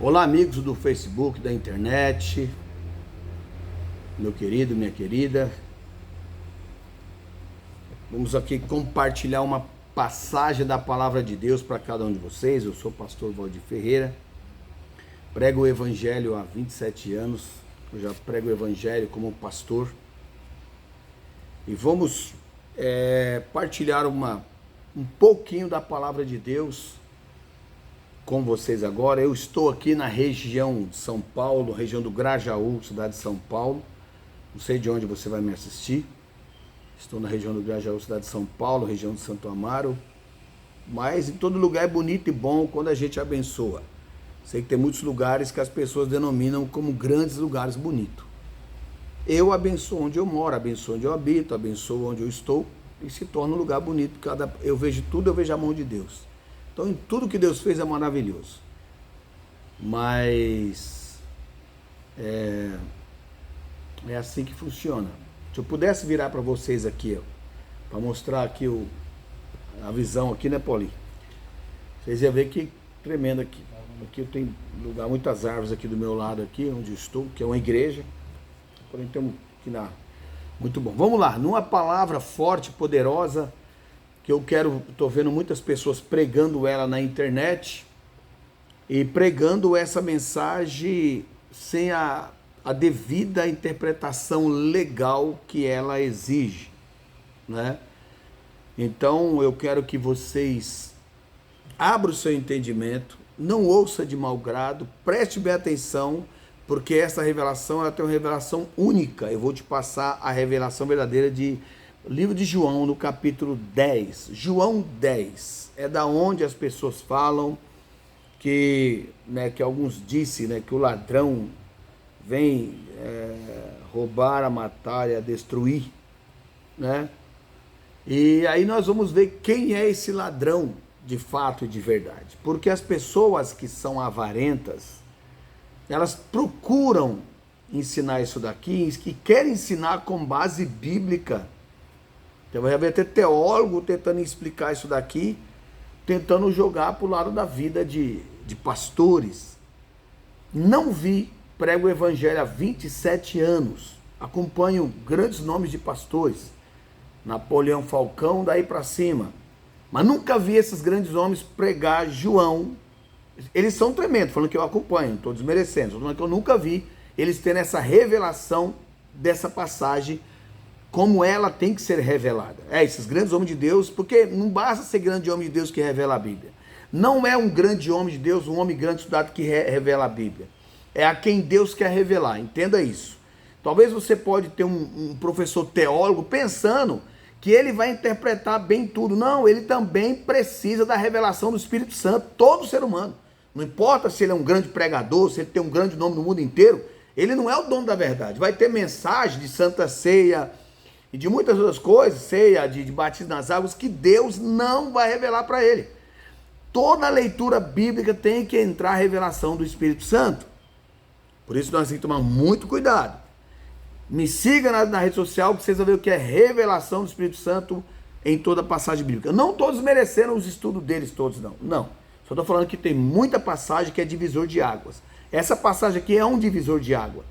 Olá, amigos do Facebook, da internet, meu querido, minha querida. Vamos aqui compartilhar uma passagem da palavra de Deus para cada um de vocês. Eu sou o pastor Valdir Ferreira, prego o evangelho há 27 anos, eu já prego o evangelho como pastor. E vamos partilhar um pouquinho da palavra de Deus com vocês agora. Eu estou aqui na região de São Paulo, região do Grajaú, cidade de São Paulo. Não sei de onde você vai me assistir. Estou na região do Grajaú, cidade de São Paulo, região de Santo Amaro. Mas em todo lugar é bonito e bom quando a gente abençoa. Sei que tem muitos lugares que as pessoas denominam como grandes lugares bonitos. Eu abençoo onde eu moro, abençoo onde eu habito, abençoo onde eu estou e se torna um lugar bonito. Eu vejo tudo, eu vejo a mão de Deus. Então, em tudo que Deus fez é maravilhoso. Mas é assim que funciona. Se eu pudesse virar para vocês aqui, para mostrar aqui a visão aqui, né, Paulinho? Vocês iam ver que tremendo aqui. Aqui eu tenho lugar, muitas árvores aqui do meu lado aqui, onde eu estou, que é uma igreja. Porém, tem aqui muito bom. Vamos lá, numa palavra forte, poderosa, que eu estou vendo muitas pessoas pregando ela na internet e pregando essa mensagem sem a devida interpretação legal que ela exige, né? Então eu quero que vocês abram o seu entendimento, não ouça de mau grado, preste bem atenção, porque essa revelação ela tem uma revelação única. Eu vou te passar a revelação verdadeira de livro de João, no capítulo 10. João 10 é da onde as pessoas falam que alguns dizem, né, que o ladrão vem roubar, a matar e a destruir, né? E aí nós vamos ver quem é esse ladrão de fato e de verdade. Porque as pessoas que são avarentas, elas procuram ensinar isso daqui, que querem ensinar com base bíblica. Então vai haver até teólogo tentando explicar isso daqui, tentando jogar para o lado da vida de pastores. Não vi, prego o evangelho há 27 anos, acompanho grandes nomes de pastores, Napoleão Falcão, daí para cima, mas nunca vi esses grandes homens pregar João. Eles são tremendos, falando que eu acompanho, não estou desmerecendo, estou falando que eu nunca vi eles terem essa revelação dessa passagem, como ela tem que ser revelada. Esses grandes homens de Deus, porque não basta ser grande homem de Deus que revela a Bíblia. Não é um grande homem de Deus, um homem grande estudado que revela a Bíblia. É a quem Deus quer revelar, entenda isso. Talvez você pode ter um professor teólogo pensando que ele vai interpretar bem tudo. Não, ele também precisa da revelação do Espírito Santo, todo ser humano. Não importa se ele é um grande pregador, se ele tem um grande nome no mundo inteiro, ele não é o dono da verdade. Vai ter mensagem de Santa Ceia e de muitas outras coisas, ceia, de batismo nas águas, que Deus não vai revelar para ele. Toda leitura bíblica tem que entrar a revelação do Espírito Santo. Por isso nós temos que tomar muito cuidado. Me siga na rede social, que vocês vão ver o que é revelação do Espírito Santo em toda a passagem bíblica. Não todos mereceram os estudos deles todos, não. Não. Só estou falando que tem muita passagem que é divisor de águas. Essa passagem aqui é um divisor de água.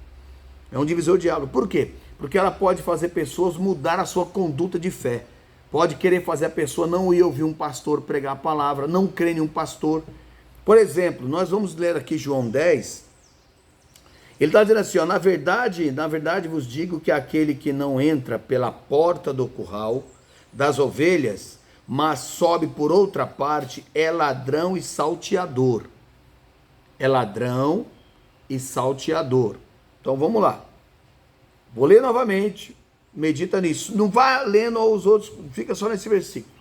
É um divisor de água. Por quê? Porque ela pode fazer pessoas mudar a sua conduta de fé. Pode querer fazer a pessoa não ir ouvir um pastor pregar a palavra, não crer em um pastor. Por exemplo, nós vamos ler aqui João 10. Ele está dizendo assim, ó, na verdade vos digo que aquele que não entra pela porta do curral das ovelhas, mas sobe por outra parte, é ladrão e salteador. É ladrão e salteador. Então vamos lá. Vou ler novamente, medita nisso. Não vá lendo os outros, fica só nesse versículo.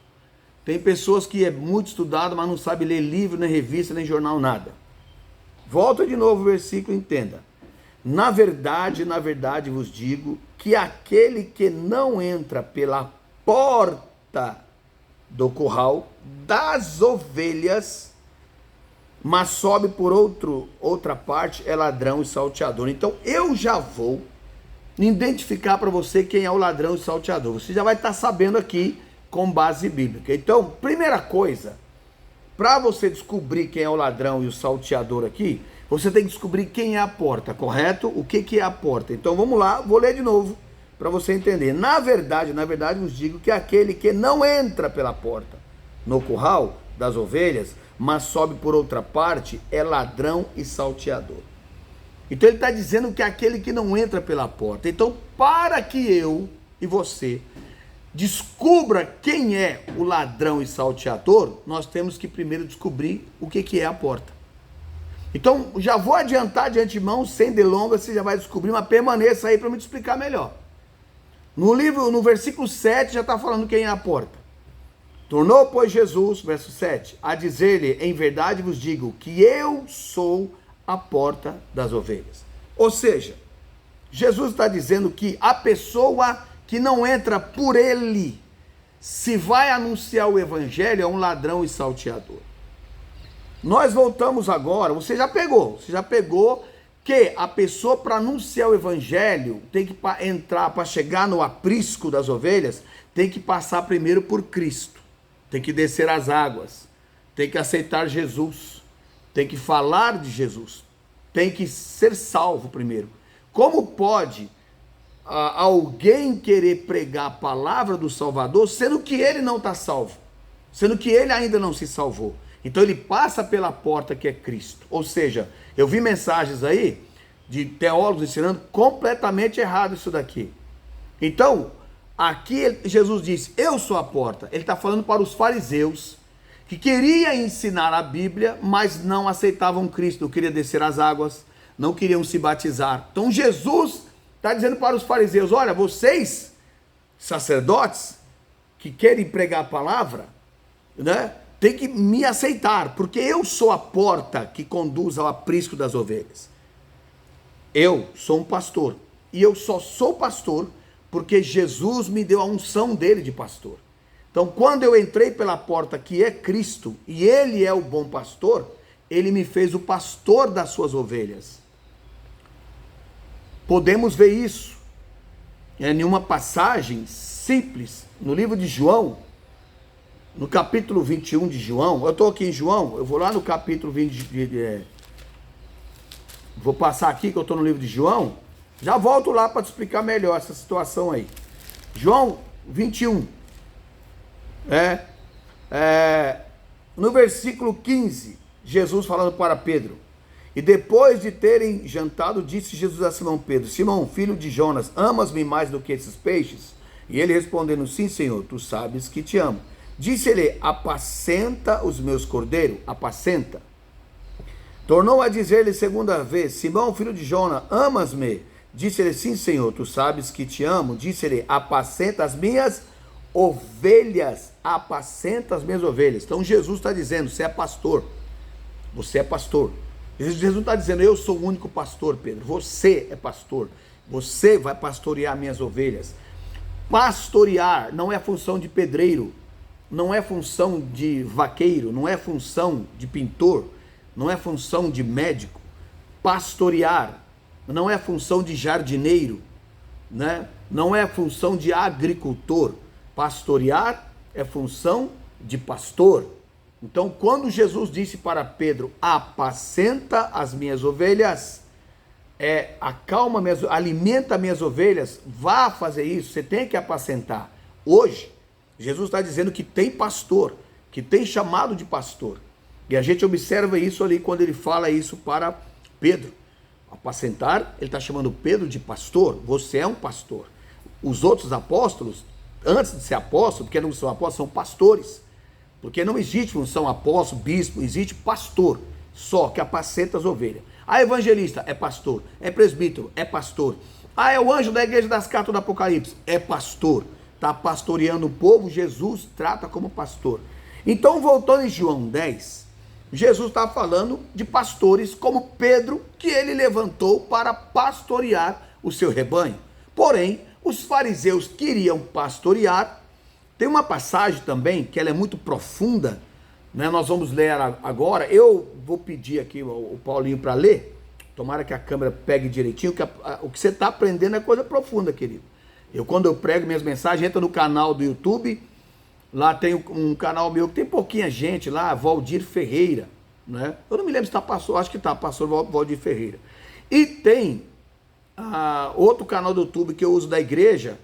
Tem pessoas que é muito estudado, mas não sabe ler livro, nem revista, nem jornal, nada. Volta de novo o versículo e entenda. Na verdade vos digo que aquele que não entra pela porta do curral das ovelhas, mas sobe por outra parte, é ladrão e salteador. Então eu já vou identificar para você quem é o ladrão e salteador. Você já vai estar sabendo aqui com base bíblica. Então, primeira coisa, para você descobrir quem é o ladrão e o salteador aqui, Você tem que descobrir quem é a porta, correto? O que é a porta? Então vamos lá, vou ler de novo para você entender. Na verdade, vos digo que aquele que não entra pela porta no curral das ovelhas, mas sobe por outra parte, é ladrão e salteador. Então ele está dizendo que é aquele que não entra pela porta. Então, para que eu e você descubra quem é o ladrão e salteador, nós temos que primeiro descobrir o que é a porta. Então, já vou adiantar de antemão, sem delongas, você já vai descobrir, mas permaneça aí para me te explicar melhor. No versículo 7, já está falando quem é a porta. Tornou, pois, Jesus, verso 7, a dizer-lhe, em verdade vos digo, que eu sou a porta das ovelhas. Ou seja, Jesus está dizendo que a pessoa que não entra por ele, se vai anunciar o evangelho, é um ladrão e salteador. Nós voltamos agora, você já pegou que a pessoa para anunciar o evangelho tem que entrar, para chegar no aprisco das ovelhas, tem que passar primeiro por Cristo, tem que descer as águas, tem que aceitar Jesus, tem que falar de Jesus, tem que ser salvo primeiro. Como pode alguém querer pregar a palavra do Salvador, sendo que ele não está salvo, sendo que ele ainda não se salvou? Então ele passa pela porta que é Cristo. Ou seja, eu vi mensagens aí de teólogos ensinando completamente errado isso daqui. Então, aqui Jesus disse, eu sou a porta. Ele está falando para os fariseus que queriam ensinar a Bíblia, mas não aceitavam Cristo, não queriam descer as águas, não queriam se batizar. Então Jesus está dizendo para os fariseus, olha, vocês, sacerdotes, que querem pregar a palavra, né? Tem que me aceitar, porque eu sou a porta que conduz ao aprisco das ovelhas. Eu sou um pastor, e eu só sou pastor porque Jesus me deu a unção dele de pastor. Então, quando eu entrei pela porta que é Cristo, e ele é o bom pastor, ele me fez o pastor das suas ovelhas. Podemos ver isso em uma passagem simples, no livro de João, no capítulo 21 de João. Eu estou aqui em João, eu vou lá no capítulo 20, vou passar aqui que eu estou no livro de João, já volto lá para te explicar melhor essa situação aí. João 21, no versículo 15, Jesus falando para Pedro, e depois de terem jantado, disse Jesus a Simão Pedro, Simão, filho de Jonas, amas-me mais do que esses peixes? E ele respondendo, sim, Senhor, tu sabes que te amo. Disse-lhe, apacenta os meus cordeiros, apacenta. Tornou a dizer-lhe segunda vez, Simão, filho de Jonas, amas-me? Disse-lhe, sim, Senhor, tu sabes que te amo. Disse-lhe, apacenta as minhas ovelhas, apacenta as minhas ovelhas. Então Jesus está dizendo, você é pastor, você é pastor. Jesus não está dizendo, eu sou o único pastor, Pedro, você é pastor, você vai pastorear minhas ovelhas. Pastorear não é função de pedreiro, não é função de vaqueiro, não é função de pintor, não é função de médico. Pastorear não é função de jardineiro, né? Não é função de agricultor. Pastorear é função de pastor. Então, quando Jesus disse para Pedro, apacenta as minhas ovelhas, acalma, alimenta minhas ovelhas, vá fazer isso, você tem que apacentar. Hoje, Jesus está dizendo que tem pastor, que tem chamado de pastor. E a gente observa isso ali quando ele fala isso para Pedro. Apacentar, ele está chamando Pedro de pastor, você é um pastor. Os outros apóstolos, antes de ser apóstolo, porque não são apóstolos, são pastores. Porque não existe função apóstolo, bispo, existe pastor, só que apacenta as ovelhas. Ah, evangelista, é pastor. É presbítero, é pastor. Ah, é o anjo da igreja das cartas do Apocalipse, é pastor. Está pastoreando o povo, Jesus trata como pastor. Então, voltando em João 10, Jesus está falando de pastores como Pedro, que ele levantou para pastorear o seu rebanho. Porém, os fariseus queriam pastorear. Tem uma passagem também, que ela é muito profunda, né? Nós vamos ler agora. Eu vou pedir aqui o Paulinho para ler, tomara que a câmera pegue direitinho, que o que você está aprendendo é coisa profunda, querido. Quando eu prego minhas mensagens, entra no canal do YouTube, lá tem um canal meu que tem pouquinha gente lá, Valdir Ferreira, né? Eu não me lembro se está pastor, acho que está, pastor Valdir Ferreira. E tem outro canal do YouTube que eu uso da igreja,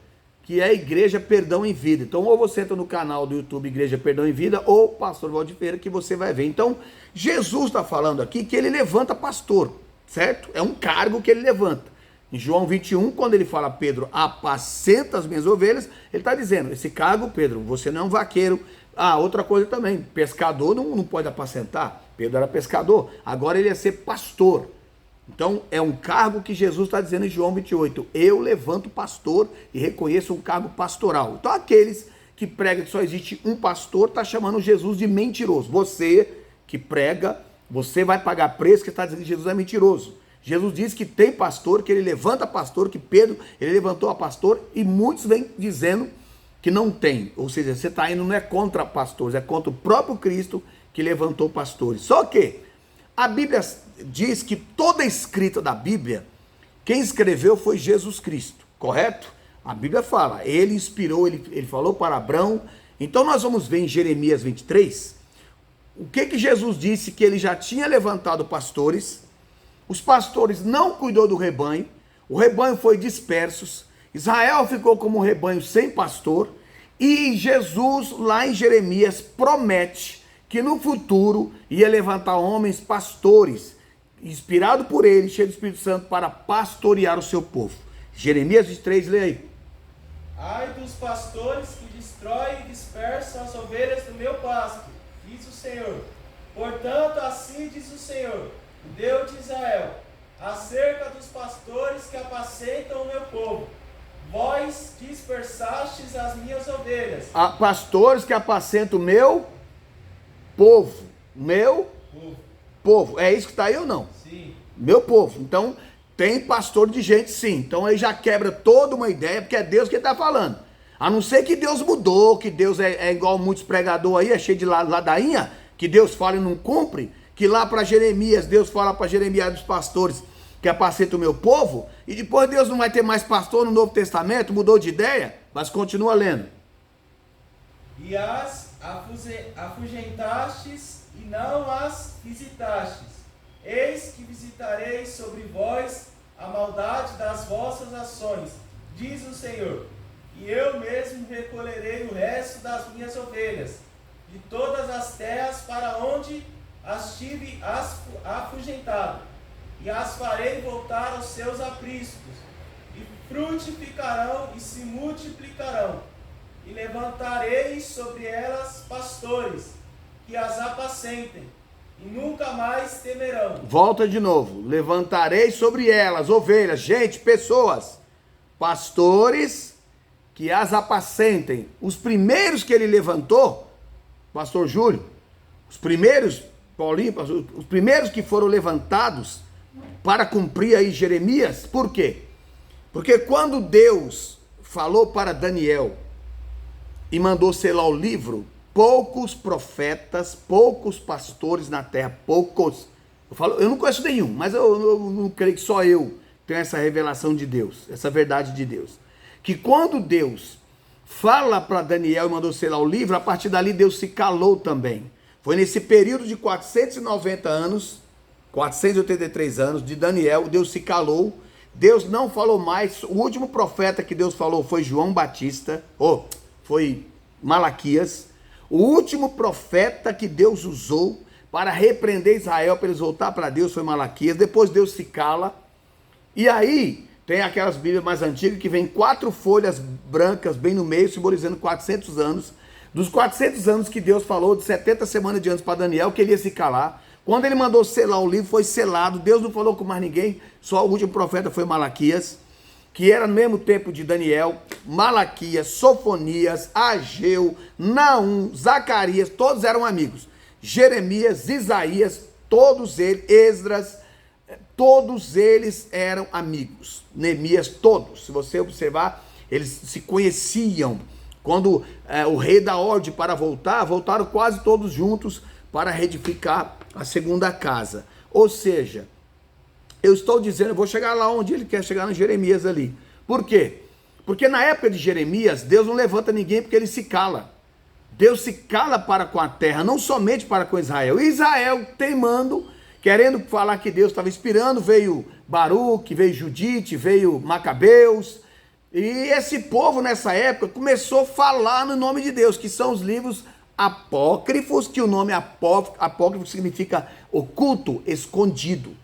que é Igreja Perdão em Vida. Então, ou você entra no canal do YouTube Igreja Perdão em Vida, ou pastor Valdir Ferreira, que você vai ver. Então, Jesus está falando aqui que ele levanta pastor, certo? É um cargo que ele levanta. Em João 21, quando ele fala, Pedro, apacenta as minhas ovelhas, ele está dizendo, esse cargo, Pedro, você não é um vaqueiro. Outra coisa também, pescador não pode apacentar. Pedro era pescador, agora ele ia ser pastor. Então, é um cargo que Jesus está dizendo em João 28. Eu levanto pastor e reconheço um cargo pastoral. Então, aqueles que pregam que só existe um pastor, está chamando Jesus de mentiroso. Você que prega, você vai pagar preço que está dizendo que Jesus é mentiroso. Jesus diz que tem pastor, que ele levanta pastor, que Pedro, ele levantou a pastor, e muitos vêm dizendo que não tem. Ou seja, você está indo não é contra pastores, é contra o próprio Cristo que levantou pastores. Só que a Bíblia diz que toda a escrita da Bíblia, quem escreveu foi Jesus Cristo, correto? A Bíblia fala, ele inspirou, ele falou para Abraão. Então nós vamos ver em Jeremias 23, o que Jesus disse, que ele já tinha levantado pastores, os pastores não cuidou do rebanho, o rebanho foi disperso, Israel ficou como um rebanho sem pastor, e Jesus lá em Jeremias promete que no futuro ia levantar homens pastores, inspirado por ele, cheio do Espírito Santo, para pastorear o seu povo. Jeremias 23, lê aí. Ai dos pastores que destroem e dispersam as ovelhas do meu pasto, diz o Senhor. Portanto, assim diz o Senhor, o Deus de Israel, acerca dos pastores que apacentam o meu povo. Vós dispersastes as minhas ovelhas. Pastores que apacentam o meu povo. Meu povo. É isso que está aí ou não? Sim. Meu povo. Então, tem pastor de gente sim. Então aí já quebra toda uma ideia, porque é Deus que está falando. A não ser que Deus mudou, que Deus é igual muitos pregadores aí, é cheio de ladainha, que Deus fala e não cumpre, que lá para Jeremias, Deus fala para Jeremias dos pastores que apacenta o meu povo, e depois Deus não vai ter mais pastor no Novo Testamento, mudou de ideia, mas continua lendo. E as afugentastes e não as visitastes. Eis que visitarei sobre vós a maldade das vossas ações, diz o Senhor, e eu mesmo recolherei o resto das minhas ovelhas, de todas as terras para onde as tive afugentado, e as farei voltar aos seus apriscos, e frutificarão e se multiplicarão, e levantarei sobre elas pastores, que as apacentem, e nunca mais temerão. Volta de novo. Levantarei sobre elas ovelhas, gente, pessoas, pastores que as apacentem. Os primeiros que ele levantou, pastor Júlio, os primeiros, Paulinho, os primeiros que foram levantados para cumprir aí Jeremias, por quê? Porque quando Deus falou para Daniel e mandou selar o livro, poucos profetas, poucos pastores na terra, poucos. Eu não conheço nenhum, mas eu não creio que só eu tenho essa revelação de Deus, essa verdade de Deus. Que quando Deus fala para Daniel e mandou selar o livro, a partir dali Deus se calou também. Foi nesse período de 490 anos, 483 anos de Daniel, Deus se calou. Deus não falou mais. O último profeta que Deus falou foi João Batista, foi Malaquias. O último profeta que Deus usou para repreender Israel, para eles voltar para Deus, foi Malaquias. Depois Deus se cala. E aí, tem aquelas Bíblias mais antigas que vem 4 folhas brancas bem no meio, simbolizando 400 anos. Dos 400 anos que Deus falou, de 70 semanas de anos para Daniel, que ele ia se calar. Quando ele mandou selar o livro, foi selado. Deus não falou com mais ninguém, só o último profeta foi Malaquias, que era no mesmo tempo de Daniel. Malaquias, Sofonias, Ageu, Naum, Zacarias, todos eram amigos. Jeremias, Isaías, todos eles, Esdras, todos eles eram amigos. Neemias, todos. Se você observar, eles se conheciam. Quando o rei dá ordem para voltar, voltaram quase todos juntos para reedificar a segunda casa. Ou seja, eu estou dizendo, eu vou chegar lá onde ele quer chegar, no Jeremias ali. Por quê? Porque na época de Jeremias, Deus não levanta ninguém porque ele se cala. Deus se cala para com a terra, não somente para com Israel. Israel teimando, querendo falar que Deus estava inspirando, veio Baruque, veio Judite, veio Macabeus. E esse povo nessa época começou a falar no nome de Deus, que são os livros apócrifos, que o nome apócrifo significa oculto, escondido.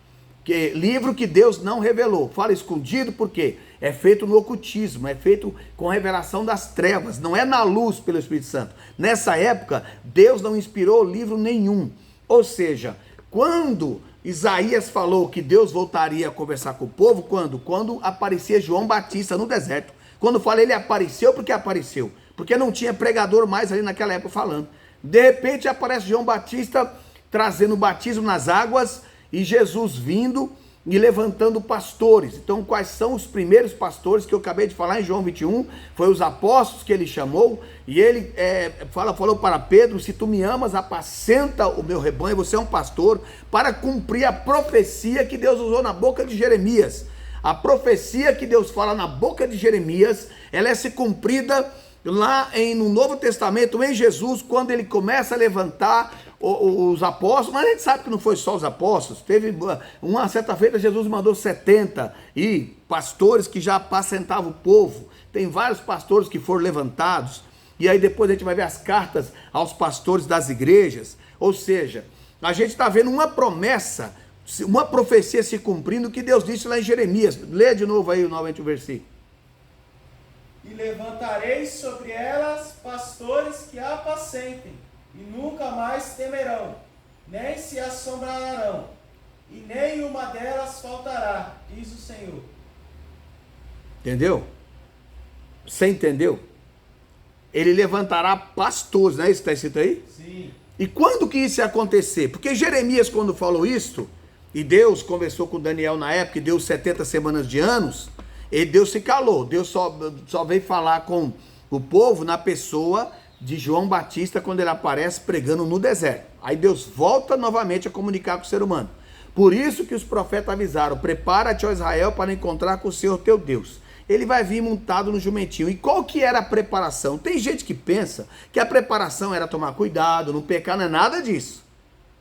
Que livro que Deus não revelou. Fala escondido porque é feito no ocultismo, é feito com revelação das trevas, não é na luz pelo Espírito Santo. Nessa época, Deus não inspirou livro nenhum. Ou seja, quando Isaías falou que Deus voltaria a conversar com o povo, quando aparecia João Batista no deserto. Quando fala ele apareceu, porque apareceu? Porque não tinha pregador mais ali naquela época falando. De repente aparece João Batista trazendo o batismo nas águas e Jesus vindo e levantando pastores. Então, quais são os primeiros pastores que eu acabei de falar em João 21? Foi os apóstolos que ele chamou, e ele falou para Pedro: se tu me amas, apacenta o meu rebanho, você é um pastor, para cumprir a profecia que Deus usou na boca de Jeremias. A profecia que Deus fala na boca de Jeremias, ela é se cumprida lá no Novo Testamento, em Jesus, quando ele começa a levantar os apóstolos. Mas a gente sabe que não foi só os apóstolos. Teve uma certa feita, Jesus mandou 70 e pastores que já apacentavam o povo. Tem vários pastores que foram levantados, e aí depois a gente vai ver as cartas aos pastores das igrejas. Ou seja, a gente está vendo uma promessa, uma profecia se cumprindo, que Deus disse lá em Jeremias. Lê de novo aí novamente o versículo. E levantareis sobre elas pastores que apacentem, e nunca mais temerão, nem se assombrarão, e nenhuma delas faltará, diz o Senhor. Entendeu? Você entendeu? Ele levantará pastores, não é isso que está escrito aí? Sim. E quando que isso ia acontecer? Porque Jeremias, quando falou isso, e Deus conversou com Daniel na época, e deu 70 semanas de anos, Deus se calou. Deus só veio falar com o povo na pessoa de João Batista, quando ele aparece pregando no deserto. Aí Deus volta novamente a comunicar com o ser humano. Por isso que os profetas avisaram: prepara-te, ó Israel, para encontrar com o Senhor teu Deus. Ele vai vir montado no jumentinho. E qual que era a preparação? Tem gente que pensa que a preparação era tomar cuidado, não pecar. Não é nada disso.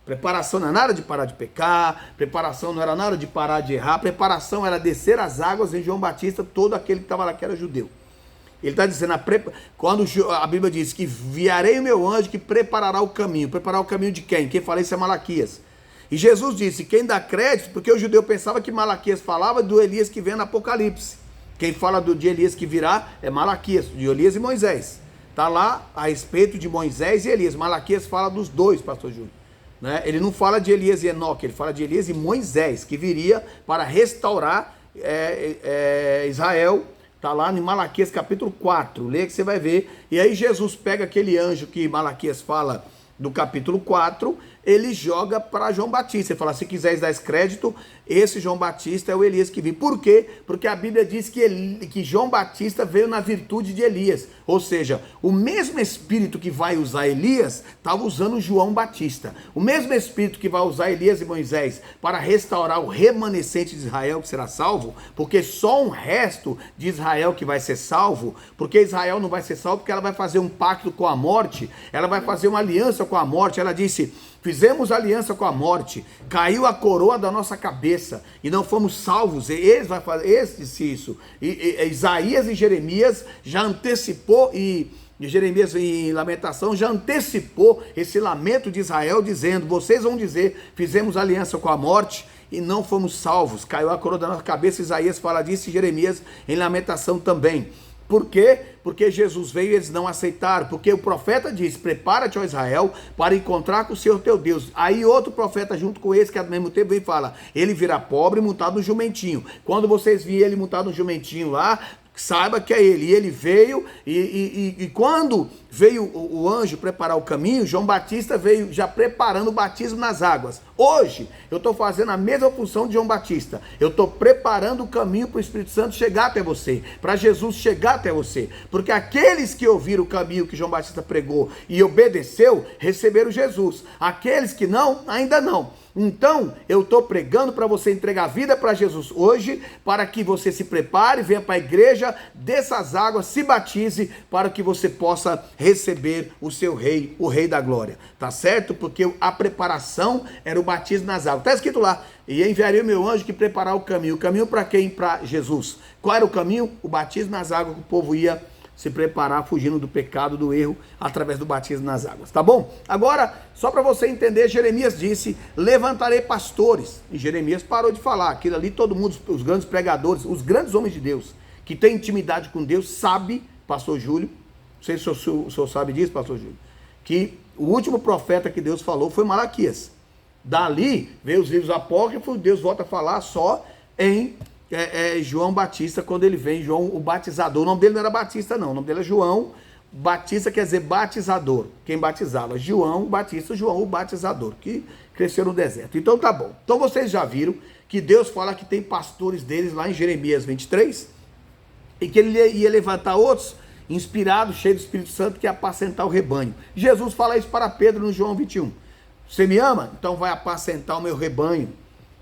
Preparação não é nada de parar de pecar, preparação não era nada de parar de errar, preparação era descer as águas em João Batista, todo aquele que estava lá que era judeu. Ele está dizendo, quando a Bíblia diz que enviarei o meu anjo que preparará o caminho. Preparar o caminho de quem? Quem fala isso é Malaquias. E Jesus disse, quem dá crédito, porque o judeu pensava que Malaquias falava do Elias que vem no Apocalipse. Quem fala de Elias que virá é Malaquias, de Elias e Moisés. Está lá a respeito de Moisés e Elias. Malaquias fala dos dois, pastor Júlio. Né? Ele não fala de Elias e Enoque, ele fala de Elias e Moisés, que viria para restaurar Israel. Está lá em Malaquias capítulo 4, lê que você vai ver. E aí Jesus pega aquele anjo que Malaquias fala do capítulo 4, ele joga para João Batista. Ele fala, se quiseres dar esse crédito, esse João Batista é o Elias que veio. Por quê? Porque a Bíblia diz que João Batista veio na virtude de Elias. Ou seja, o mesmo Espírito que vai usar Elias, estava usando João Batista. O mesmo Espírito que vai usar Elias e Moisés para restaurar o remanescente de Israel que será salvo, porque só um resto de Israel que vai ser salvo, porque Israel não vai ser salvo porque ela vai fazer um pacto com a morte, ela vai fazer uma aliança com a morte. Ela disse, fizemos aliança com a morte, caiu a coroa da nossa cabeça e não fomos salvos. Eles disse isso. Isaías e Jeremias já antecipou, e Jeremias em Lamentação já antecipou esse lamento de Israel, dizendo, vocês vão dizer, fizemos aliança com a morte e não fomos salvos, caiu a coroa da nossa cabeça. Isaías fala disso e Jeremias em Lamentação também. Por quê? Porque Jesus veio e eles não aceitaram. Porque o profeta diz, prepara-te, ó Israel, para encontrar com o Senhor teu Deus. Aí outro profeta junto com esse, que ao mesmo tempo vem e fala, ele virá pobre montado no jumentinho. Quando vocês virem ele montado no jumentinho lá, saiba que é ele. E ele veio, e quando veio o anjo preparar o caminho, João Batista veio já preparando o batismo nas águas. Hoje, eu estou fazendo a mesma função de João Batista. Eu estou preparando o caminho para o Espírito Santo chegar até você, para Jesus chegar até você. Porque aqueles que ouviram o caminho que João Batista pregou e obedeceu, receberam Jesus. Aqueles que não, ainda não. Então, eu estou pregando para você entregar a vida para Jesus hoje, para que você se prepare, venha para a igreja, desça as águas, se batize, para que você possa receber o seu rei, o rei da glória. Tá certo? Porque a preparação era o batismo nas águas. Está escrito lá, e enviarei o meu anjo que preparar o caminho. O caminho para quem? Para Jesus. Qual era o caminho? O batismo nas águas, que o povo ia se preparar, fugindo do pecado, do erro, através do batismo nas águas, tá bom? Agora, só para você entender, Jeremias disse, levantarei pastores, e Jeremias parou de falar, aquilo ali todo mundo, os grandes pregadores, os grandes homens de Deus, que têm intimidade com Deus, sabe, pastor Júlio, não sei se o senhor sabe disso, pastor Júlio, que o último profeta que Deus falou foi Malaquias, dali veio os livros apócrifos, Deus volta a falar só em João Batista, quando ele vem, João o batizador. O nome dele não era Batista não, o nome dele é João Batista, quer dizer batizador, quem batizava, João Batista, João o batizador, que cresceu no deserto. Então tá bom, então vocês já viram que Deus fala que tem pastores deles lá em Jeremias 23, e que ele ia levantar outros, inspirados, cheios do Espírito Santo, que ia apacentar o rebanho. Jesus fala isso para Pedro no João 21, você me ama? Então vai apacentar o meu rebanho,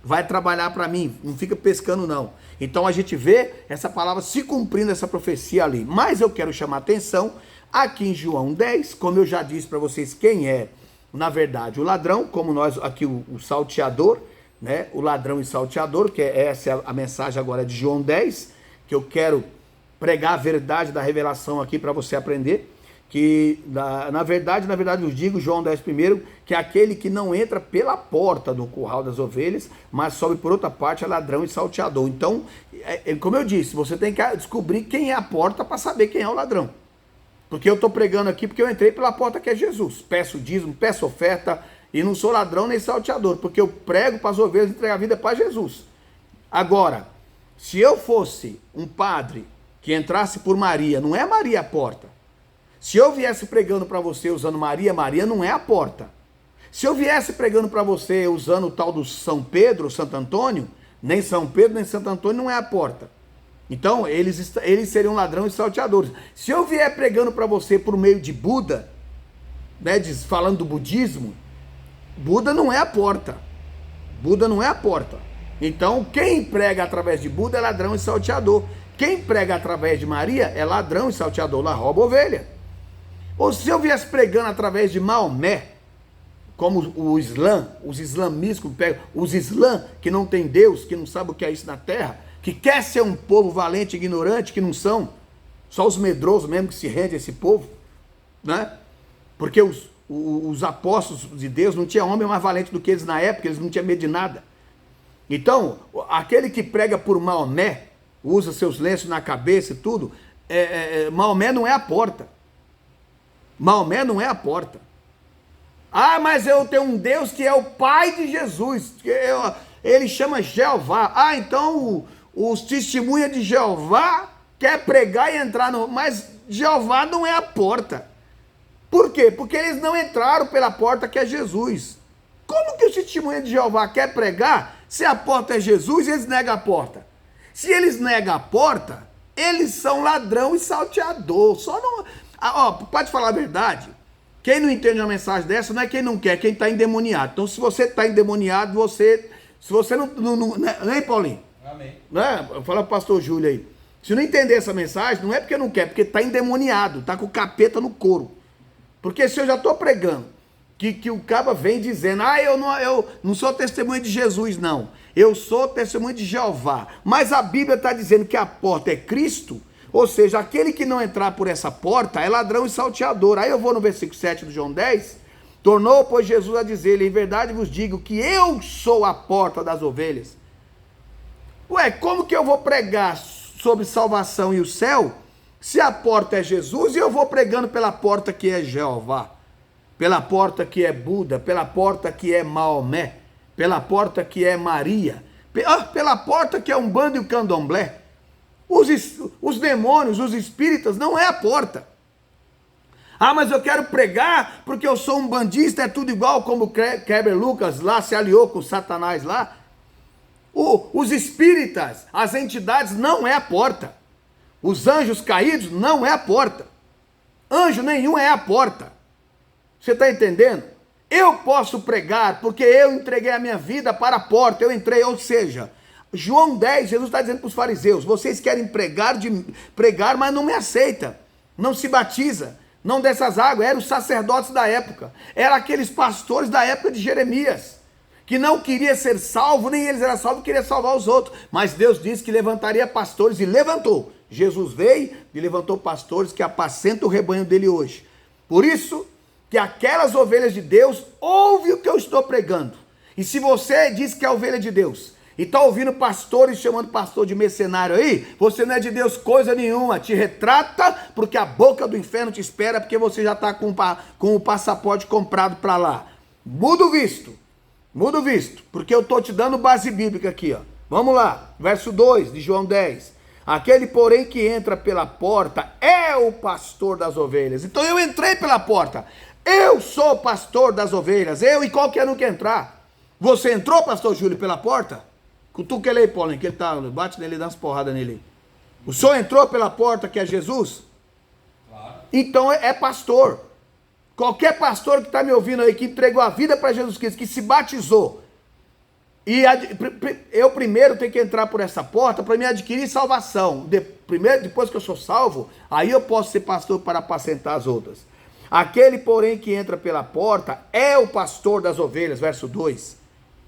vai trabalhar para mim, não fica pescando não. Então a gente vê essa palavra se cumprindo, essa profecia ali. Mas eu quero chamar a atenção aqui em João 10, como eu já disse para vocês quem é, na verdade, o ladrão, como nós aqui o salteador, né? O ladrão e salteador, que essa é a mensagem agora de João 10, que eu quero pregar a verdade da revelação aqui para você aprender. Que na verdade eu digo, João 10 primeiro, que é aquele que não entra pela porta do curral das ovelhas, mas sobe por outra parte, é ladrão e salteador. Então, como eu disse, você tem que descobrir quem é a porta para saber quem é o ladrão. Porque eu estou pregando aqui porque eu entrei pela porta que é Jesus. Peço dízimo, peço oferta e não sou ladrão nem salteador, porque eu prego para as ovelhas entregar a vida para Jesus. Agora, se eu fosse um padre que entrasse por Maria, não é Maria a porta. Se eu viesse pregando para você usando Maria, Maria não é a porta. Se eu viesse pregando para você usando o tal do São Pedro, Santo Antônio, nem São Pedro, nem Santo Antônio não é a porta. Então, eles seriam ladrões e salteadores. Se eu vier pregando para você por meio de Buda, né, falando do budismo, Buda não é a porta. Buda não é a porta. Então, quem prega através de Buda é ladrão e salteador. Quem prega através de Maria é ladrão e salteador, lá rouba ovelha. Ou se eu viesse pregando através de Maomé, como o Islã, os islamistas, os Islã que não tem Deus, que não sabe o que é isso na terra, que quer ser um povo valente e ignorante, que não são, só os medrosos mesmo que se rendem a esse povo, né? Porque os apóstolos de Deus não tinha homem mais valente do que eles na época, eles não tinham medo de nada. Então, aquele que prega por Maomé, usa seus lenços na cabeça e tudo, Maomé não é a porta. Maomé não é a porta. Ah, mas eu tenho um Deus que é o pai de Jesus. Ele chama Jeová. Ah, então os testemunhas de Jeová quer pregar e entrar no... Mas Jeová não é a porta. Por quê? Porque eles não entraram pela porta que é Jesus. Como que os testemunhas de Jeová quer pregar se a porta é Jesus e eles negam a porta? Se eles negam a porta, eles são ladrão e salteador. Só não... pode falar a verdade. Quem não entende uma mensagem dessa não é quem não quer, quem está endemoniado. Então, se você está endemoniado, se você não né, Paulinho? Amém. Né? Fala pro pastor Júlio aí. Se não entender essa mensagem, não é porque não quer, porque está endemoniado, está com o capeta no couro. Porque se eu já estou pregando, que o caba vem dizendo, eu não sou testemunha de Jesus, não. Eu sou testemunha de Jeová. Mas a Bíblia está dizendo que a porta é Cristo. Ou seja, aquele que não entrar por essa porta é ladrão e salteador. Aí eu vou no versículo 7 do João 10. Tornou, pois, Jesus a dizer-lhe, em verdade vos digo que eu sou a porta das ovelhas. Ué, como que eu vou pregar sobre salvação e o céu, se a porta é Jesus e eu vou pregando pela porta que é Jeová, pela porta que é Buda, pela porta que é Maomé, pela porta que é Maria, pela porta que é Umbanda e o Candomblé? Os demônios, os espíritas, não é a porta. Ah, mas eu quero pregar porque eu sou um bandista, é tudo igual, como o Kleber Lucas lá se aliou com Satanás lá. Os espíritas, as entidades, não é a porta. Os anjos caídos não é a porta. Anjo nenhum é a porta. Você está entendendo? Eu posso pregar porque eu entreguei a minha vida para a porta, eu entrei, ou seja, João 10, Jesus está dizendo para os fariseus, vocês querem pregar, mas não me aceita, não se batiza, não dessas águas, eram os sacerdotes da época, eram aqueles pastores da época de Jeremias, que não queria ser salvo, nem eles eram salvos, queria salvar os outros, mas Deus disse que levantaria pastores, e levantou, Jesus veio e levantou pastores que apacentam o rebanho dele hoje, por isso, que aquelas ovelhas de Deus ouvem o que eu estou pregando, e se você diz que é ovelha de Deus, e está ouvindo pastores chamando pastor de mercenário aí, você não é de Deus coisa nenhuma, te retrata, porque a boca do inferno te espera, porque você já está com o passaporte comprado para lá, muda o visto, porque eu estou te dando base bíblica aqui, ó. Vamos lá, verso 2 de João 10, aquele porém que entra pela porta é o pastor das ovelhas, então eu entrei pela porta, eu sou o pastor das ovelhas, eu e qualquer um que entrar. Você entrou, pastor Júlio, pela porta? Cutuca ele aí, Paulinho, que ele tá, bate nele e dá umas porradas nele. O senhor entrou pela porta que é Jesus? Claro. Então é pastor. Qualquer pastor que está me ouvindo aí, que entregou a vida para Jesus Cristo, que se batizou, e eu primeiro tenho que entrar por essa porta para me adquirir salvação. Primeiro, depois que eu sou salvo, aí eu posso ser pastor para apacentar as outras. Aquele, porém, que entra pela porta é o pastor das ovelhas, verso 2.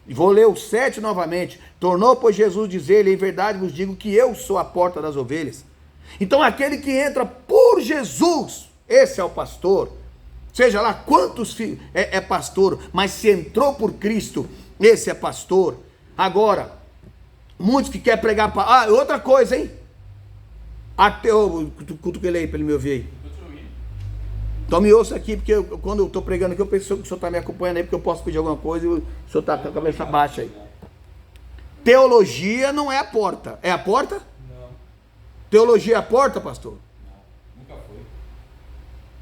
E vou ler o 7 novamente. Tornou, pois, Jesus dizer-lhe, em verdade vos digo que eu sou a porta das ovelhas. Então, aquele que entra por Jesus, esse é o pastor. Seja lá quantos filhos é pastor, mas se entrou por Cristo, esse é pastor. Agora, muitos que querem pregar... outra coisa, hein? Cutuca ele aí para ele me ouvir aí. Então me ouça aqui, porque quando eu estou pregando aqui, eu penso que o senhor está me acompanhando aí, porque eu posso pedir alguma coisa e o senhor está com a cabeça baixa aí. Teologia não é a porta. É a porta? Não. Teologia é a porta, pastor? Não, nunca foi.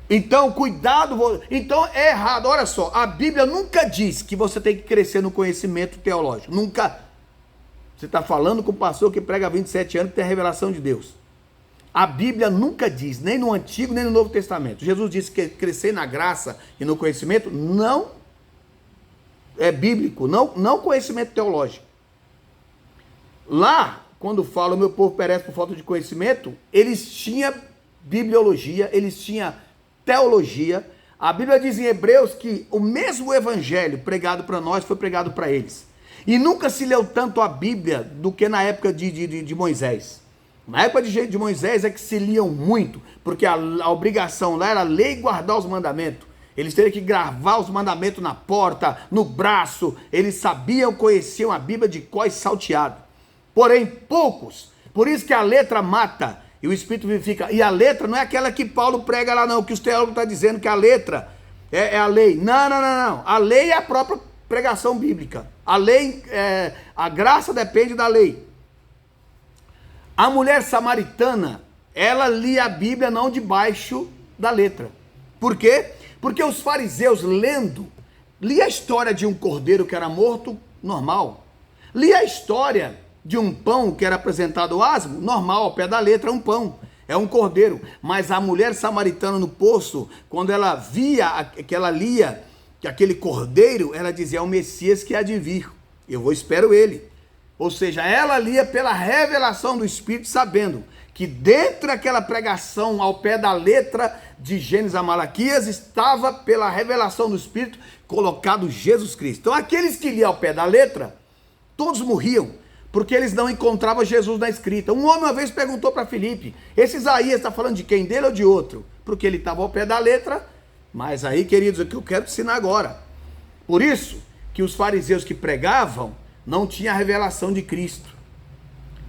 Então, cuidado. Então é errado. Olha só, a Bíblia nunca diz que você tem que crescer no conhecimento teológico. Nunca. Você está falando com o pastor que prega há 27 anos que tem a revelação de Deus. A Bíblia nunca diz, nem no Antigo nem no Novo Testamento. Jesus disse que crescer na graça e no conhecimento não é bíblico, não conhecimento teológico. Lá, quando fala o meu povo perece por falta de conhecimento, eles tinham bibliologia, eles tinham teologia. A Bíblia diz em Hebreus que o mesmo evangelho pregado para nós foi pregado para eles. E nunca se leu tanto a Bíblia do que na época de Moisés. Na época de Moisés é que se liam muito, porque a obrigação lá era ler e guardar os mandamentos. Eles teriam que gravar os mandamentos na porta, no braço. Eles sabiam, conheciam a Bíblia de cós salteado. Porém, poucos. Por isso que a letra mata e o Espírito vivifica. E a letra não é aquela que Paulo prega lá não, que os teólogos estão dizendo que a letra é a lei. Não. A lei é a própria pregação bíblica. A lei, a graça depende da lei. A mulher samaritana, ela lia a Bíblia não debaixo da letra. Por quê? Porque os fariseus lia a história de um cordeiro que era morto, normal. Lia a história de um pão que era apresentado asmo, normal, ao pé da letra, é um pão, é um cordeiro. Mas a mulher samaritana no poço, quando ela via que ela lia que aquele cordeiro, ela dizia, é o Messias que há de vir, espero ele. Ou seja, ela lia pela revelação do Espírito, sabendo que dentro daquela pregação ao pé da letra de Gênesis a Malaquias, estava pela revelação do Espírito colocado Jesus Cristo. Então aqueles que liam ao pé da letra, todos morriam, porque eles não encontravam Jesus na escrita. Um homem uma vez perguntou para Filipe, esse Isaías está falando de quem? Dele ou de outro? Porque ele estava ao pé da letra, mas aí, queridos, é o que eu quero ensinar agora. Por isso que os fariseus que pregavam, não tinha a revelação de Cristo.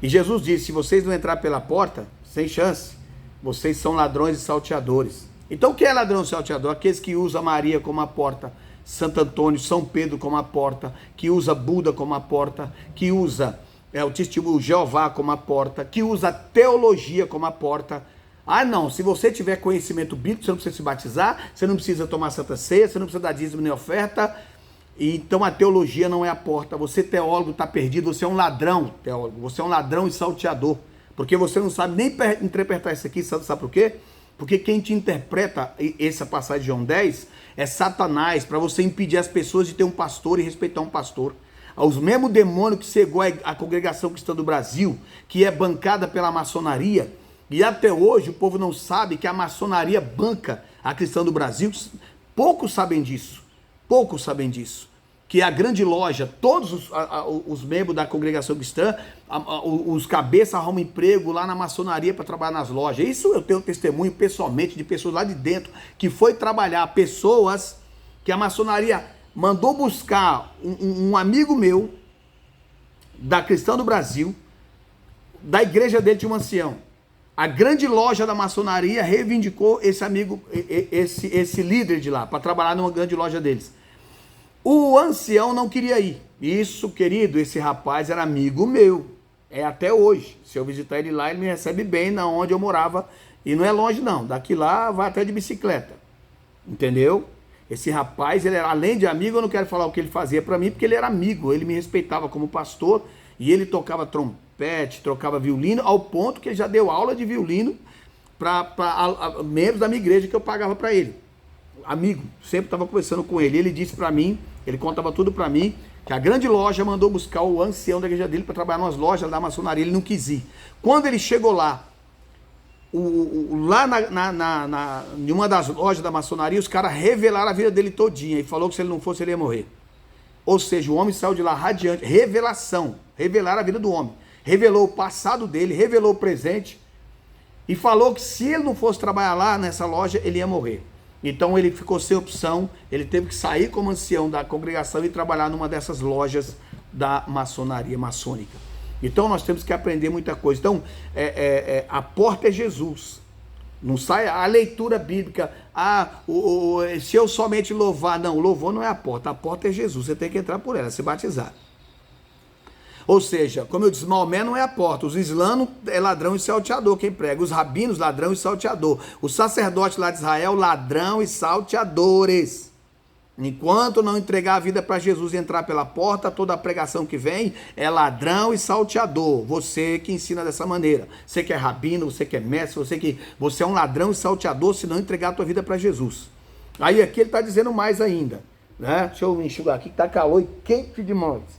E Jesus disse, se vocês não entrar pela porta, sem chance, vocês são ladrões e salteadores. Então o que é ladrão e salteador? Aqueles que usam Maria como a porta, Santo Antônio, São Pedro como a porta, que usa Buda como a porta, que usa o testemunho Jeová como a porta, que usa a teologia como a porta. Ah não, se você tiver conhecimento bíblico, você não precisa se batizar, você não precisa tomar Santa Ceia, você não precisa dar dízimo nem oferta. Então a teologia não é a porta. Você teólogo está perdido, você é um ladrão, teólogo. Você é um ladrão e salteador. Porque você não sabe nem interpretar isso aqui, sabe por quê? Porque quem te interpreta essa passagem de João 10 é Satanás, para você impedir as pessoas de ter um pastor e respeitar um pastor. Os mesmos demônios que cegou a congregação cristã do Brasil, que é bancada pela maçonaria, e até hoje o povo não sabe que a maçonaria banca a cristã do Brasil. Poucos sabem disso. Poucos sabem disso. Que a grande loja, todos os membros da congregação cristã, os cabeças arrumam emprego lá na maçonaria para trabalhar nas lojas. Isso eu tenho testemunho pessoalmente de pessoas lá de dentro que foi trabalhar, pessoas que a maçonaria mandou buscar um amigo meu da cristã do Brasil, da igreja dele tinha um ancião. A grande loja da maçonaria reivindicou esse amigo, esse líder de lá, para trabalhar numa grande loja deles. O ancião não queria ir. Isso, querido, esse rapaz era amigo meu. É até hoje. Se eu visitar ele lá, ele me recebe bem na onde eu morava. E não é longe, não. Daqui lá, vai até de bicicleta. Entendeu? Esse rapaz, ele era, além de amigo, eu não quero falar o que ele fazia para mim, porque ele era amigo. Ele me respeitava como pastor. E ele tocava trompete, tocava violino, ao ponto que ele já deu aula de violino para membros da minha igreja que eu pagava para ele. Amigo, sempre estava conversando com ele. Ele disse para mim, ele contava tudo para mim, que a grande loja mandou buscar o ancião da igreja dele para trabalhar nas lojas da maçonaria. Ele não quis ir. Quando ele chegou lá, em uma das lojas da maçonaria, os caras revelaram a vida dele todinha e falou que se ele não fosse, ele ia morrer. Ou seja, o homem saiu de lá radiante. Revelação. Revelaram a vida do homem. Revelou o passado dele, revelou o presente e falou que se ele não fosse trabalhar lá nessa loja, ele ia morrer. Então ele ficou sem opção, ele teve que sair como ancião da congregação e trabalhar numa dessas lojas da maçonaria maçônica. Então nós temos que aprender muita coisa. Então a porta é Jesus. Não sai a leitura bíblica, se eu somente louvar. Não, o louvor não é a porta é Jesus. Você tem que entrar por ela, se batizar. Ou seja, como eu disse, Maomé não é a porta, os islanos é ladrão e salteador quem prega, os rabinos ladrão e salteador, os sacerdotes lá de Israel ladrão e salteadores. Enquanto não entregar a vida para Jesus e entrar pela porta, toda a pregação que vem é ladrão e salteador. Você que ensina dessa maneira, você que é rabino, você que é mestre, você é um ladrão e salteador se não entregar a tua vida para Jesus. Aí aqui ele está dizendo mais ainda, né? Deixa eu enxugar aqui que está calor e quente demais.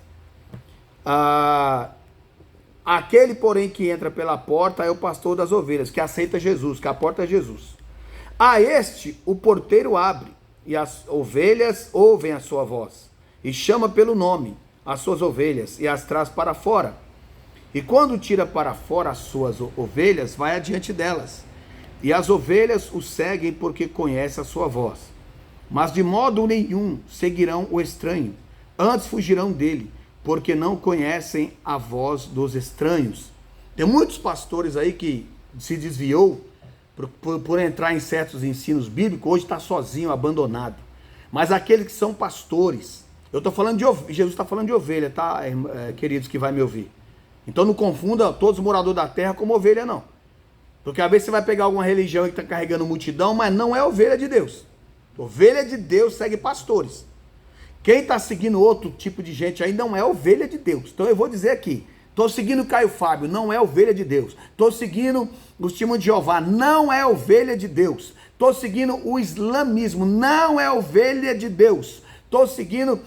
Aquele, porém, que entra pela porta é o pastor das ovelhas, que aceita Jesus, que a porta é Jesus. A este o porteiro abre, e as ovelhas ouvem a sua voz, e chama pelo nome as suas ovelhas, e as traz para fora. E quando tira para fora as suas ovelhas, vai adiante delas, e as ovelhas o seguem porque conhecem a sua voz. Mas de modo nenhum seguirão o estranho, antes fugirão dele, porque não conhecem a voz dos estranhos. Tem muitos pastores aí que se desviou por entrar em certos ensinos bíblicos, hoje está sozinho, abandonado. Mas aqueles que são pastores, eu estou falando de Jesus está falando de ovelha, tá, queridos que vai me ouvir. Então não confunda todos os moradores da terra como ovelha, não. Porque às vezes você vai pegar alguma religião que está carregando multidão, mas não é ovelha de Deus. Ovelha de Deus segue pastores. Quem está seguindo outro tipo de gente aí não é ovelha de Deus. Então eu vou dizer aqui, estou seguindo o Caio Fábio, não é ovelha de Deus. Estou seguindo o Testemunho de Jeová, não é ovelha de Deus. Estou seguindo o islamismo, não é ovelha de Deus. Estou seguindo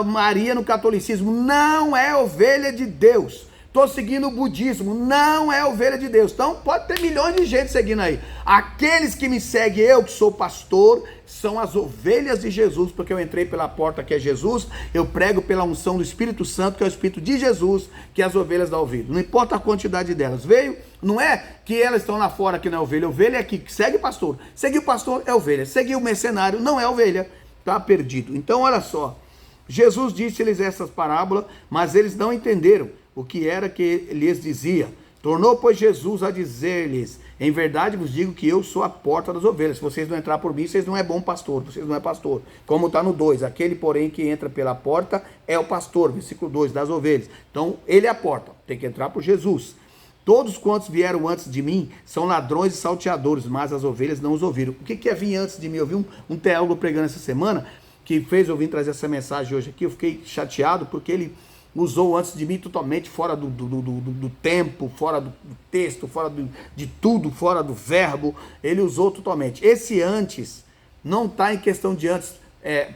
Maria no catolicismo, não é ovelha de Deus. Estou seguindo o budismo, não é ovelha de Deus. Então pode ter milhões de gente seguindo aí. Aqueles que me seguem, eu que sou pastor, são as ovelhas de Jesus, porque eu entrei pela porta que é Jesus, eu prego pela unção do Espírito Santo, que é o Espírito de Jesus, que as ovelhas dão ouvido. Não importa a quantidade delas. Veio, não é que elas estão lá fora que não é ovelha. Ovelha é que segue o pastor. Seguir o pastor é ovelha. Seguir o mercenário não é ovelha. Está perdido. Então olha só. Jesus disse-lhes essas parábolas, mas eles não entenderam o que era que lhes dizia. Tornou, pois, Jesus a dizer-lhes: em verdade vos digo que eu sou a porta das ovelhas. Se vocês não entrar por mim, vocês não é bom pastor. Vocês não é pastor. Como está no 2. Aquele, porém, que entra pela porta é o pastor. Versículo 2, das ovelhas. Então, ele é a porta. Tem que entrar por Jesus. Todos quantos vieram antes de mim são ladrões e salteadores, mas as ovelhas não os ouviram. O que é vir antes de mim? Eu vi um teólogo pregando essa semana, que fez eu vir trazer essa mensagem hoje aqui. Eu fiquei chateado porque ele usou antes de mim totalmente fora do tempo, fora do texto, fora de tudo, fora do verbo. Ele usou totalmente. Esse antes não está em questão de antes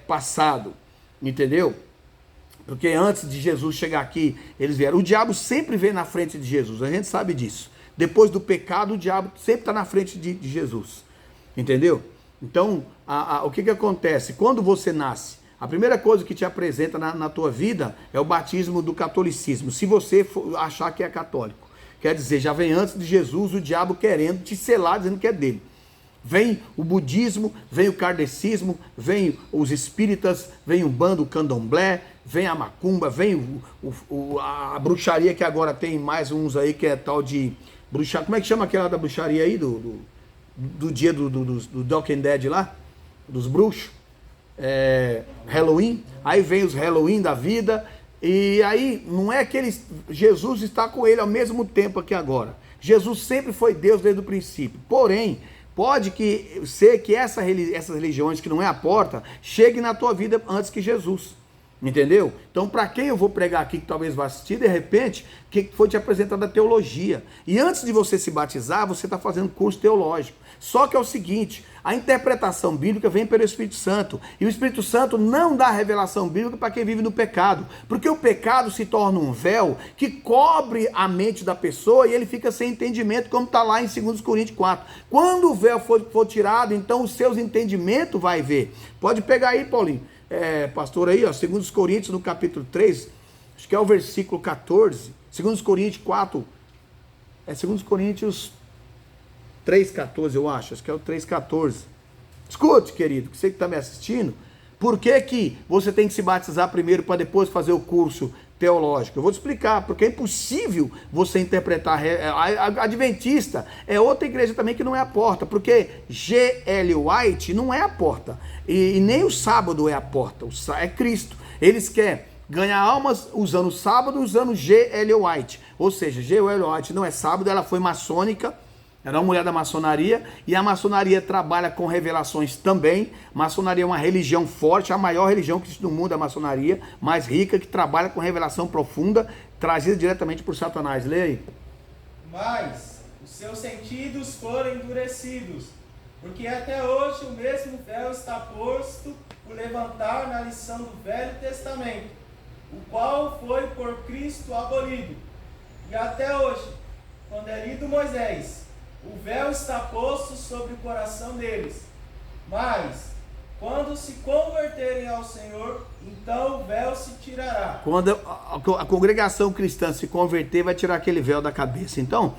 passado, entendeu? Porque antes de Jesus chegar aqui, eles vieram. O diabo sempre vem na frente de Jesus, a gente sabe disso. Depois do pecado, o diabo sempre está na frente de Jesus, entendeu? Então, o que acontece? Quando você nasce, a primeira coisa que te apresenta na tua vida é o batismo do catolicismo, se você achar que é católico. Quer dizer, já vem antes de Jesus o diabo querendo te selar, dizendo que é dele. Vem o budismo, vem o kardecismo, vem os espíritas, vem o bando, o candomblé, vem a macumba, vem a bruxaria, que agora tem mais uns aí que é tal de bruxaria. Como é que chama aquela da bruxaria aí, do dia do Walking Dead lá? Dos bruxos? Halloween. Aí vem os Halloween da vida. E aí não é que Jesus está com ele ao mesmo tempo aqui agora. Jesus sempre foi Deus desde o princípio. Porém, pode ser que essas religiões que não é a porta, cheguem na tua vida antes que Jesus. Entendeu? Então, para quem eu vou pregar aqui, que talvez vá assistir, de repente, que foi te apresentada a teologia. E antes de você se batizar, você está fazendo curso teológico. Só que é o seguinte, a interpretação bíblica vem pelo Espírito Santo. E o Espírito Santo não dá revelação bíblica para quem vive no pecado. Porque o pecado se torna um véu que cobre a mente da pessoa e ele fica sem entendimento, como está lá em 2 Coríntios 4. Quando o véu for tirado, então os seus entendimentos vai ver. Pode pegar aí, Paulinho. Pastor aí, ó, 2 Coríntios no capítulo 3, acho que é o versículo 14, 2 Coríntios 4, 2 Coríntios 3,14, eu acho que é o 3,14. Escute, querido, que você que está me assistindo, por que você tem que se batizar primeiro para depois fazer o curso teológico? Eu vou te explicar, porque é impossível você interpretar. A Adventista é outra igreja também que não é a porta, porque G.L. White não é a porta, e nem o sábado é a porta, é Cristo. Eles querem ganhar almas usando o sábado, usando G.L. White, ou seja, G.L. White não é sábado, ela foi maçônica. Era uma mulher da maçonaria, e a maçonaria trabalha com revelações também. Maçonaria é uma religião forte, a maior religião que existe no mundo é a maçonaria, mais rica, que trabalha com revelação profunda, trazida diretamente por Satanás. Leia aí. Mas os seus sentidos foram endurecidos, porque até hoje o mesmo véu está posto por levantar na lição do Velho Testamento, o qual foi por Cristo abolido. E até hoje, quando é lido Moisés, o véu está posto sobre o coração deles. Mas, quando se converterem ao Senhor, então o véu se tirará. Quando a congregação cristã se converter, vai tirar aquele véu da cabeça. Então,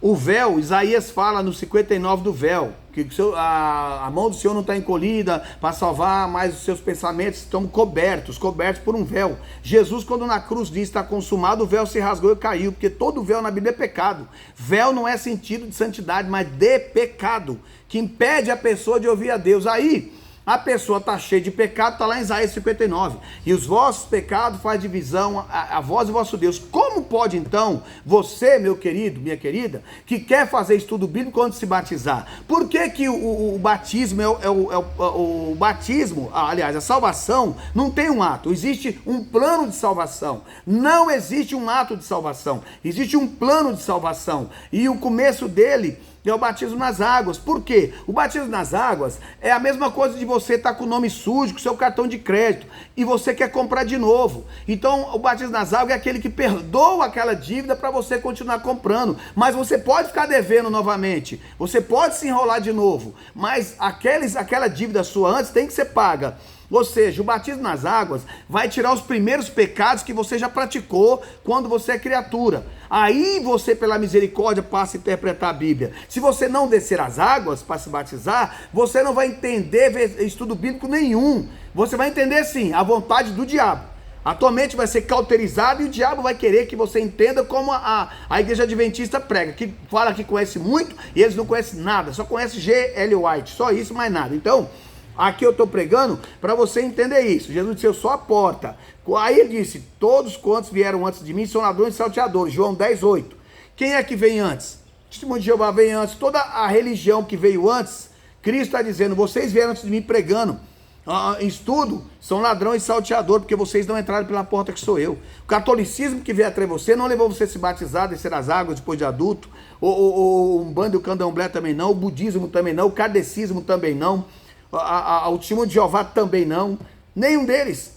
o véu, Isaías fala no 59 do véu, que a mão do Senhor não está encolhida para salvar, mas os seus pensamentos estão cobertos por um véu. Jesus, quando na cruz diz está consumado, o véu se rasgou e caiu, porque todo véu na Bíblia é pecado. Véu não é sentido de santidade, mas de pecado, que impede a pessoa de ouvir a Deus. Aí, a pessoa está cheia de pecado, está lá em Isaías 59. E os vossos pecados faz divisão a vós e vosso Deus. Como pode então você, meu querido, minha querida, que quer fazer estudo bíblico antes de se batizar? Por que o batismo o batismo, aliás, a salvação não tem um ato, existe um plano de salvação. Não existe um ato de salvação, existe um plano de salvação. E o começo dele é o batismo nas águas. Por quê? O batismo nas águas é a mesma coisa de você estar com o nome sujo, com o seu cartão de crédito, e você quer comprar de novo. Então, o batismo nas águas é aquele que perdoa aquela dívida para você continuar comprando. Mas você pode ficar devendo novamente, você pode se enrolar de novo, mas aquela dívida sua antes tem que ser paga. Ou seja, o batismo nas águas vai tirar os primeiros pecados que você já praticou quando você é criatura. Aí você, pela misericórdia, passa a interpretar a Bíblia. Se você não descer as águas para se batizar, você não vai entender estudo bíblico nenhum. Você vai entender, sim, a vontade do diabo. A tua mente vai ser cauterizada e o diabo vai querer que você entenda como a igreja adventista prega, que fala que conhece muito e eles não conhecem nada, só conhecem G.L. White, só isso, mais nada. Então, aqui eu estou pregando para você entender isso. Jesus disse, eu sou a porta. Aí ele disse, todos quantos vieram antes de mim são ladrões e salteadores. João 10:8. Quem é que vem antes? O testemunho de Jeová veio antes. Toda a religião que veio antes, Cristo está dizendo, vocês vieram antes de mim pregando em estudo, são ladrão e salteador, porque vocês não entraram pela porta que sou eu. O catolicismo que veio atrás de você não levou você a se batizar, descer as águas depois de adulto, o Umbanda e o Candomblé também não, o budismo também não, o kardecismo também não, o testemunho de Jeová também não, nenhum deles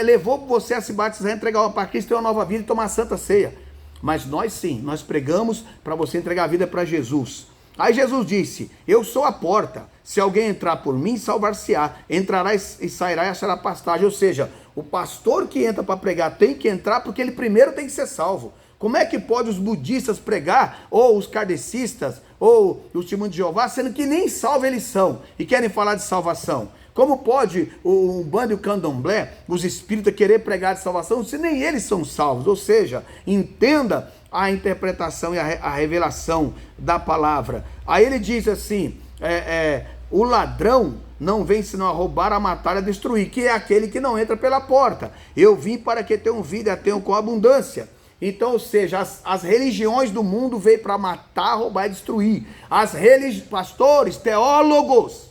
levou você a se batizar, entregar para Cristo, ter uma nova vida e tomar a Santa Ceia. Mas nós sim, nós pregamos para você entregar a vida para Jesus. Aí Jesus disse, eu sou a porta, se alguém entrar por mim, salvar-se-á, entrará e sairá e achará pastagem. Ou seja, o pastor que entra para pregar tem que entrar porque ele primeiro tem que ser salvo. Como é que pode os budistas pregar, ou os kardecistas, ou os testemunhos de Jeová, sendo que nem salvo eles são, e querem falar de salvação? Como pode o Umbanda e o Candomblé, os espíritas, querer pregar de salvação, se nem eles são salvos? Ou seja, entenda a interpretação e a revelação da palavra. Aí ele diz assim, o ladrão não vem senão a roubar, a matar e a destruir, que é aquele que não entra pela porta. Eu vim para que tenham vida e tenham com abundância. Então, ou seja, as religiões do mundo veio para matar, roubar e destruir. Pastores, teólogos,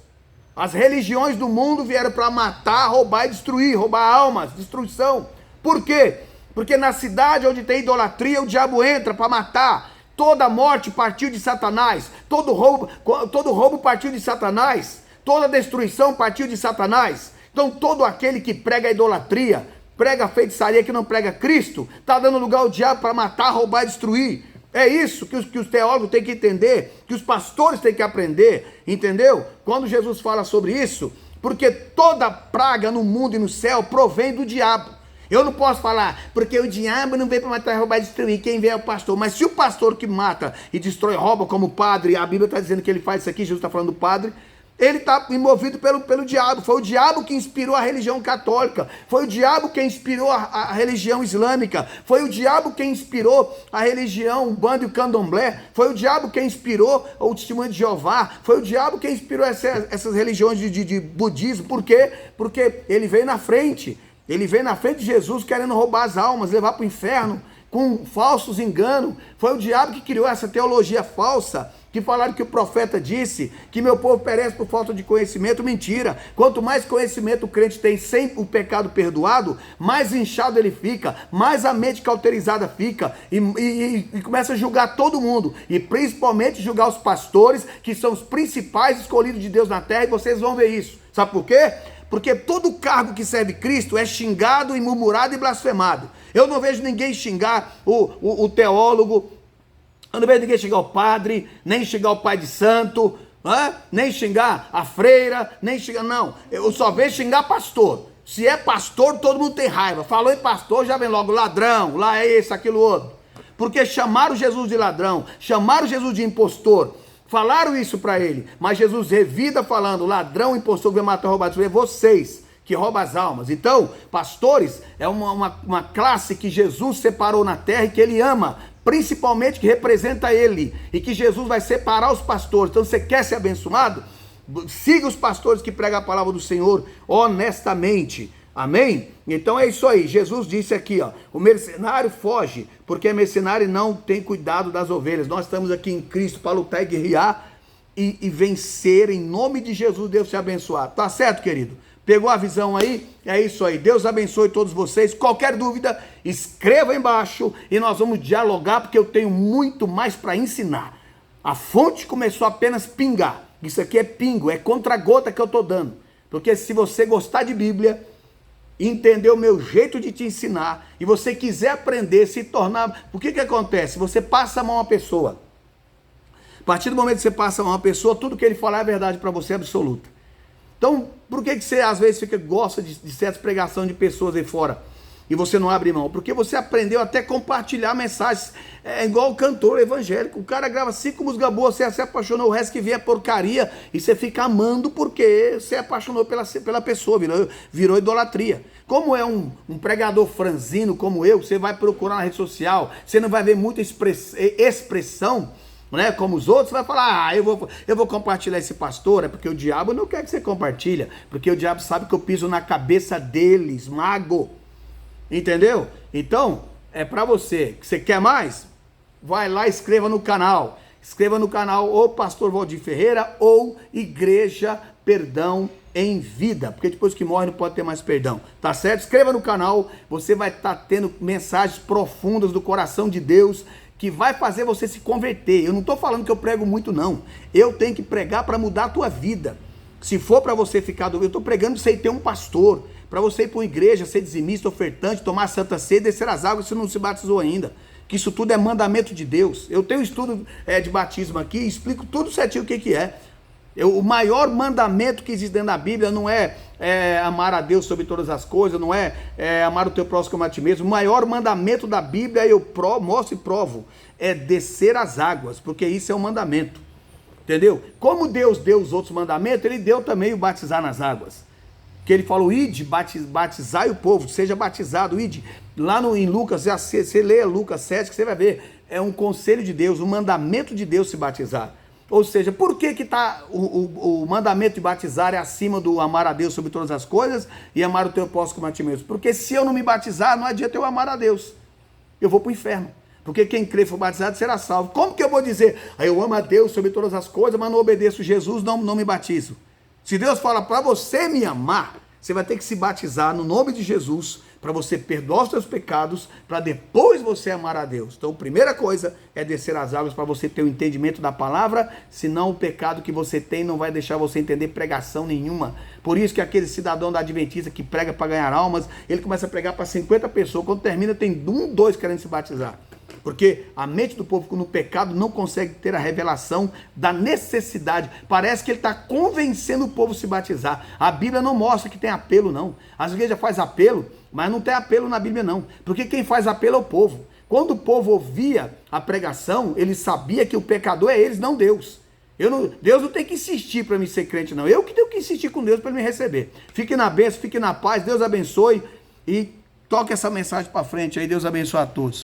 as religiões do mundo vieram para matar, roubar e destruir, roubar almas, destruição. Por quê? Porque na cidade onde tem idolatria, o diabo entra para matar. Toda morte partiu de Satanás, todo roubo partiu de Satanás, toda destruição partiu de Satanás. Então todo aquele que prega a idolatria, prega a feitiçaria, que não prega Cristo, está dando lugar ao diabo para matar, roubar e destruir. É isso que os teólogos têm que entender, que os pastores têm que aprender, entendeu? Quando Jesus fala sobre isso, porque toda praga no mundo e no céu provém do diabo. Eu não posso falar, porque o diabo não veio para matar, roubar e destruir, quem vem é o pastor. Mas se o pastor que mata e destrói, rouba como padre, a Bíblia está dizendo que ele faz isso aqui, Jesus está falando do padre, ele está envolvido pelo diabo. Foi o diabo que inspirou a religião católica, foi o diabo que inspirou a religião islâmica, foi o diabo que inspirou a religião Umbanda e o Candomblé, foi o diabo que inspirou o testemunho de Jeová, foi o diabo que inspirou essas religiões de budismo. Por quê? Porque ele veio na frente. Ele veio na frente de Jesus querendo roubar as almas, levar para o inferno, com falsos enganos. Foi o diabo que criou essa teologia falsa, que falaram que o profeta disse que meu povo perece por falta de conhecimento. Mentira. Quanto mais conhecimento o crente tem sem o pecado perdoado, mais inchado ele fica, mais a mente cauterizada fica, e começa a julgar todo mundo, e principalmente julgar os pastores, que são os principais escolhidos de Deus na terra, e vocês vão ver isso. Sabe por quê? Porque todo cargo que serve Cristo é xingado e murmurado e blasfemado. Eu não vejo ninguém xingar o teólogo, eu não vejo ninguém xingar o padre, nem xingar o pai de santo, nem xingar a freira, nem xingar, não. Eu só vejo xingar pastor. Se é pastor, todo mundo tem raiva. Falou em pastor, já vem logo ladrão, lá é esse, aquilo outro. Porque chamaram Jesus de ladrão, chamaram Jesus de impostor. Falaram isso para ele, mas Jesus revida falando, ladrão, impostor, que vai matar, roubar, destruir, vocês que roubam as almas. Então, pastores é uma classe que Jesus separou na terra e que ele ama, principalmente que representa ele, e que Jesus vai separar os pastores. Então, você quer ser abençoado? Siga os pastores que pregam a palavra do Senhor honestamente. Amém? Então é isso aí. Jesus disse aqui, ó, o mercenário foge, porque mercenário não tem cuidado das ovelhas. Nós estamos aqui em Cristo para lutar e guerrear e vencer em nome de Jesus. Deus te abençoar. Tá certo, querido? Pegou a visão aí? É isso aí. Deus abençoe todos vocês. Qualquer dúvida, escreva embaixo e nós vamos dialogar, porque eu tenho muito mais para ensinar. A fonte começou apenas a pingar. Isso aqui é pingo, é contra-gota que eu estou dando. Porque se você gostar de Bíblia, entender o meu jeito de te ensinar, e você quiser aprender, se tornar... O que acontece? Você passa a mão a uma pessoa. A partir do momento que você passa a mão a uma pessoa, tudo que ele falar é verdade para você, absoluta. Então, por que você às vezes gosta de certas pregações de pessoas aí fora e você não abre mão? Porque você aprendeu até compartilhar mensagens. É igual o cantor evangélico. O cara grava 5 músicas boas, você se apaixonou, o resto que vem é porcaria, e você fica amando porque você apaixonou pela pessoa, virou idolatria. Como é um pregador franzino como eu, você vai procurar na rede social, você não vai ver muita expressão, né, como os outros, você vai falar, eu vou compartilhar esse pastor, é porque o diabo não quer que você compartilhe, porque o diabo sabe que eu piso na cabeça dele, esmago. Entendeu? Então, é para você. Que você quer mais? Vai lá e escreva no canal. Escreva no canal ou Pastor Valdir Ferreira ou Igreja perdão em vida, porque depois que morre não pode ter mais perdão, tá certo? Inscreva no canal, você vai estar tendo mensagens profundas do coração de Deus, que vai fazer você se converter. Eu não estou falando que eu prego muito não, eu tenho que pregar para mudar a tua vida. Se for para você ficar do... Eu estou pregando para você ter um pastor, para você ir para uma igreja, ser dizimista, ofertante, tomar santa ceia, descer as águas se não se batizou ainda. Que isso tudo é mandamento de Deus. Eu tenho um estudo de batismo aqui, explico tudo certinho o que é. O maior mandamento que existe dentro da Bíblia não é amar a Deus sobre todas as coisas, não é amar o teu próximo como a ti mesmo. O maior mandamento da Bíblia, eu mostro e provo, é descer as águas, porque isso é um mandamento. Entendeu? Como Deus deu os outros mandamentos, ele deu também o batizar nas águas. Que ele falou, ide, batizai o povo, seja batizado, ide. Lá em Lucas, você lê Lucas 7, que você vai ver, é um conselho de Deus, um mandamento de Deus se batizar. Ou seja, por que o mandamento de batizar é acima do amar a Deus sobre todas as coisas e amar o teu próximo como a ti mesmo? Porque se eu não me batizar, não adianta eu amar a Deus. Eu vou para o inferno. Porque quem crê e for batizado será salvo. Como que eu vou dizer, eu amo a Deus sobre todas as coisas, mas não obedeço Jesus, não me batizo? Se Deus fala para você me amar, você vai ter que se batizar no nome de Jesus, para você perdoar os seus pecados, para depois você amar a Deus. Então, a primeira coisa é descer as águas para você ter o entendimento da palavra, senão o pecado que você tem não vai deixar você entender pregação nenhuma. Por isso que aquele cidadão da Adventista que prega para ganhar almas, ele começa a pregar para 50 pessoas, quando termina tem 2 querendo se batizar. Porque a mente do povo no pecado não consegue ter a revelação da necessidade. Parece que ele está convencendo o povo a se batizar. A Bíblia não mostra que tem apelo, não. As igrejas fazem apelo, mas não tem apelo na Bíblia, não. Porque quem faz apelo é o povo. Quando o povo ouvia a pregação, ele sabia que o pecador é eles, não Deus. Deus não tem que insistir para mim ser crente, não. Eu que tenho que insistir com Deus para ele me receber. Fique na bênção, fique na paz, Deus abençoe e toque essa mensagem para frente aí. Deus abençoe a todos.